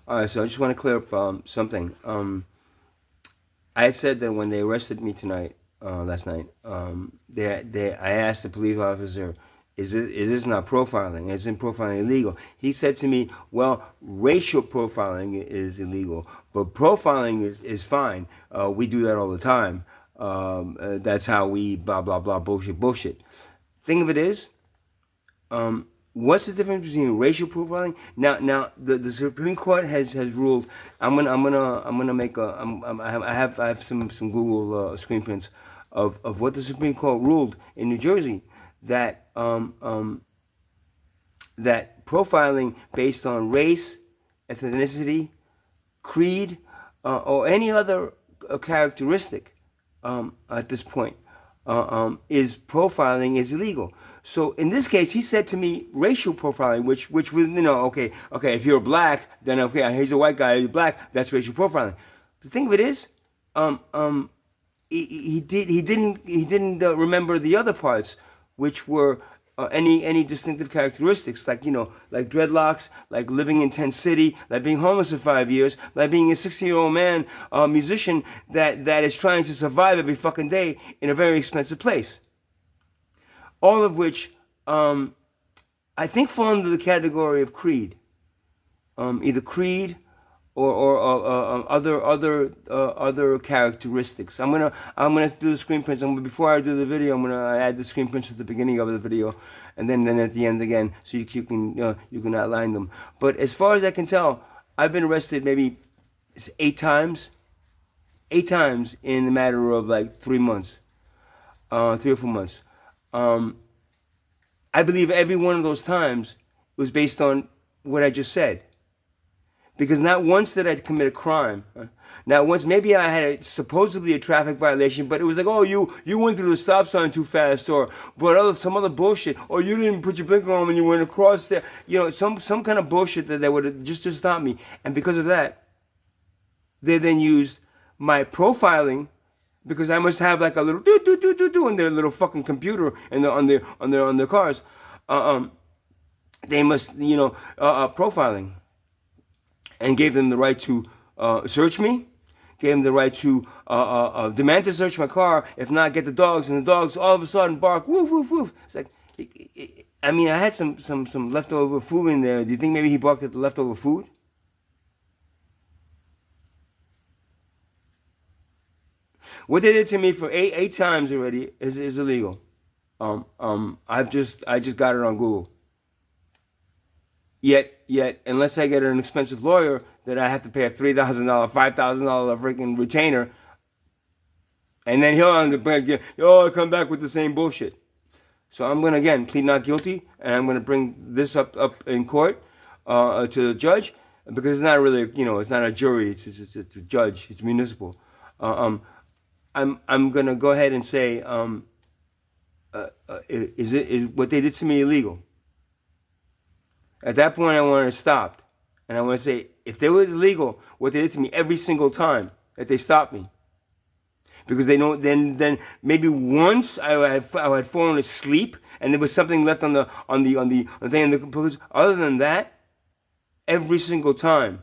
All right, so I just want to clear up something. I had said that when they arrested me tonight, last night, I asked the police officer, is this not profiling? Isn't profiling illegal? He said to me, well, racial profiling is illegal, but profiling is fine. We do that all the time. That's how we blah, blah, blah, bullshit. Thing of it is, what's the difference between racial profiling? Now, the Supreme Court has ruled. I'm gonna make a. I have some Google screen prints of what the Supreme Court ruled in New Jersey that that profiling based on race, ethnicity, creed, or any other characteristic at this point is profiling is illegal. So in this case, he said to me racial profiling, which was okay, if you're black, then okay, he's a white guy, you're black, that's racial profiling. The thing of it is, he didn't remember the other parts, which were any distinctive characteristics, like like dreadlocks, like living in Tent City, like being homeless for 5 years, like being a 60-year-old man, musician that is trying to survive every fucking day in a very expensive place. All of which I think fall under the category of creed, either creed or other characteristics. I'm gonna do the screen prints. Before I do the video, I'm gonna add the screen prints at the beginning of the video, and then at the end again, so you can outline them. But as far as I can tell, I've been arrested maybe 8 times in the matter of like 3 months, 3 or 4 months. I believe every one of those times was based on what I just said. Because not once did I commit a crime. Not once, maybe I had supposedly a traffic violation, but it was like, oh, you went through the stop sign too fast, or some other bullshit, or you didn't put your blinker on when you went across there. Some kind of bullshit that would have just to stop me. And because of that, they then used my profiling, because I must have like a little do in their little fucking computer and on their cars. They must profiling, and gave them the right to search me, gave them the right to demand to search my car. If not, get the dogs, and the dogs all of a sudden bark, woof woof woof. It's like, I mean, I had some leftover food in there. Do you think maybe he barked at the leftover food? What they did to me for eight times already is illegal. I just got it on Google. Yet, unless I get an expensive lawyer that I have to pay a $3,000, $5,000 freaking retainer, and then he'll come back with the same bullshit. So I'm gonna again plead not guilty, and I'm gonna bring this up in court to the judge, because it's not really it's not a jury, it's a judge, it's municipal. I'm gonna go ahead and say, is what they did to me illegal? At that point, I want to stop, and I want to say, if they were illegal, what they did to me every single time that they stopped me, because they know then maybe once I had fallen asleep and there was something left on the thing in the police. Other than that, every single time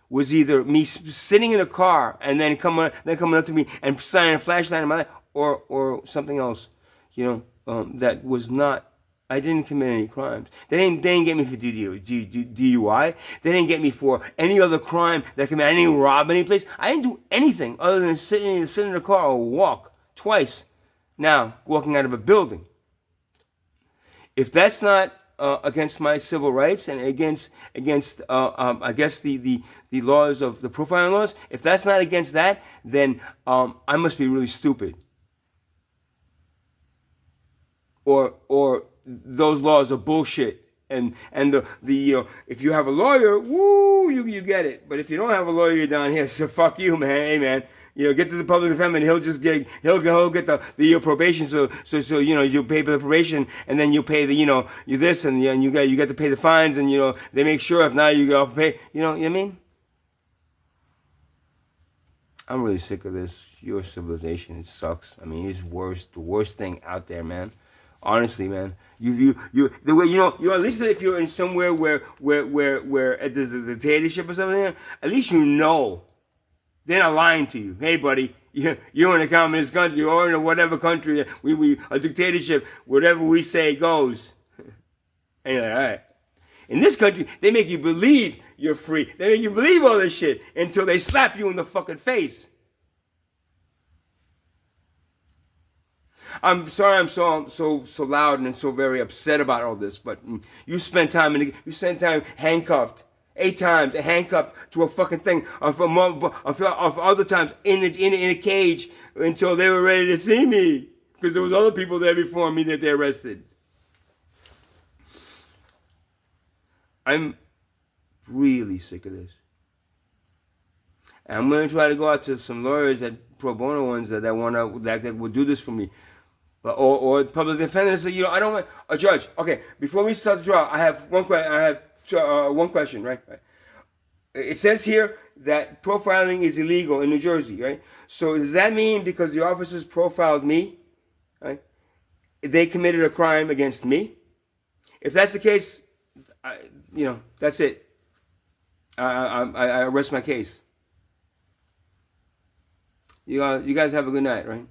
was either me sitting in a car and then coming up to me and shining a flashlight in my light, or something else, that was not. I didn't commit any crimes. They didn't get me for DUI. They didn't get me for any other crime that I committed. I didn't rob any place. I didn't do anything other than sit in a car or walk twice. Now, walking out of a building. If that's not against my civil rights and against I guess the laws of the profiling laws, if that's not against that, then I must be really stupid. Or those laws are bullshit, and the if you have a lawyer, woo, you get it. But if you don't have a lawyer, you're down here. So fuck you, man. Hey, man, get to the public defender, and he'll get the probation. So you pay for the probation, and then you pay the you this, and you get to pay the fines, and they make sure if not you get off pay. You know what I mean? I'm really sick of this. Your civilization, it sucks. I mean, it's the worst thing out there, man. Honestly, man. You the way at least if you're in somewhere where there's a dictatorship or something, at least you know they're not lying to you. Hey, buddy, you're in a communist country or in whatever country we a dictatorship. Whatever we say goes. And you're like, all right. In this country, they make you believe you're free. They make you believe all this shit until they slap you in the fucking face. I'm sorry I'm so loud and so very upset about all this, but you spend time handcuffed 8 times, handcuffed to a fucking thing of other times in a cage until they were ready to see me because there was other people there before me that they arrested. I'm really sick of this. And I'm going to try to go out to some lawyers, pro bono ones that will do this for me. But, or public defenders say, I don't want a judge. Okay, before we start the trial, I have one question, right? It says here that profiling is illegal in New Jersey, right? So does that mean because the officers profiled me, right, they committed a crime against me? If that's the case, that's it. I rest my case. You guys have a good night, right?